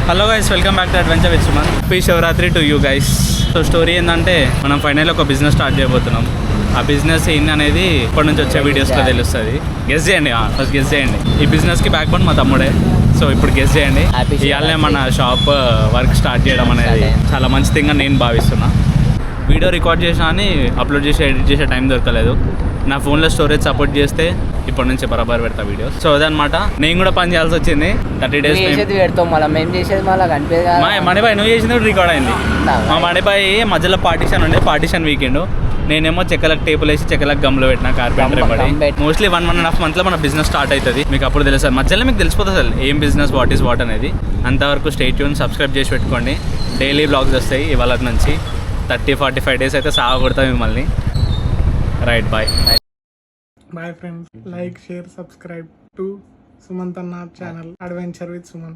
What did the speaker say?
Hello guys, welcome back to adventure with Suman. Happy Shivaratri to you guys. So story ఏంటంటే మనం final ఒక business start చేయబోతున్నాం. ఆ business ఏంటి అనేది ఇప్పటి నుంచి వచ్చే వీడియోస్లో తెలుస్తుంది. గెస్ చేయండి, ఫస్ట్ గెస్ చేయండి. ఈ బిజినెస్కి బ్యాక్ బోన్ మా తమ్ముడే. సో ఇప్పుడు గెస్ చేయండి. ఇవాళనే మన షాప్ వర్క్ స్టార్ట్ చేయడం అనేది చాలా మంచి థింగ్ అని నేను భావిస్తున్నా. వీడియో రికార్డ్ చేసినా అని అప్లోడ్ చేసి ఎడిట్ చేసే టైం దొరకలేదు. నా ఫోన్లో స్టోరేజ్ సపోర్ట్ చేస్తే ఇప్పటి నుంచి బరాబర్ పెడతా వీడియోస్. సో అదనమాట, నేను కూడా పని చేయాల్సి వచ్చింది. 30 days మణిబాయ్ నువ్వు చేసింది రికార్డ్ అయింది. మా మణిబాయ్ మధ్యలో పార్టీషన్ ఉండే, పార్టీషన్ వీకెండ్. నేనేమో చెక్కలకు టేపులు వేసి చెక్కలకు గమ్లో పెట్టిన కార్పెంటర్ పడి. మోస్ట్లీ 1.5 months మన బిజినెస్ స్టార్ట్ అవుతుంది. మీకు అప్పుడు తెలుస్తుంది, మధ్యలో మీకు తెలిసిపోతుంది అసలు ఏం బిజినెస్, వాట్ ఈస్ వాట్ అనేది. అంతవరకు స్టే ట్యూన్, సబ్స్క్రైబ్ చేసి పెట్టుకోండి. డైలీ బ్లాగ్స్ వస్తాయి ఇవాళ నుంచి. 30-45 days అయితే సాగు కొడతాం మిమ్మల్ని. Right, bye. Bye friends, like, share, subscribe to Sumanth Anna channel Adventure with Suman.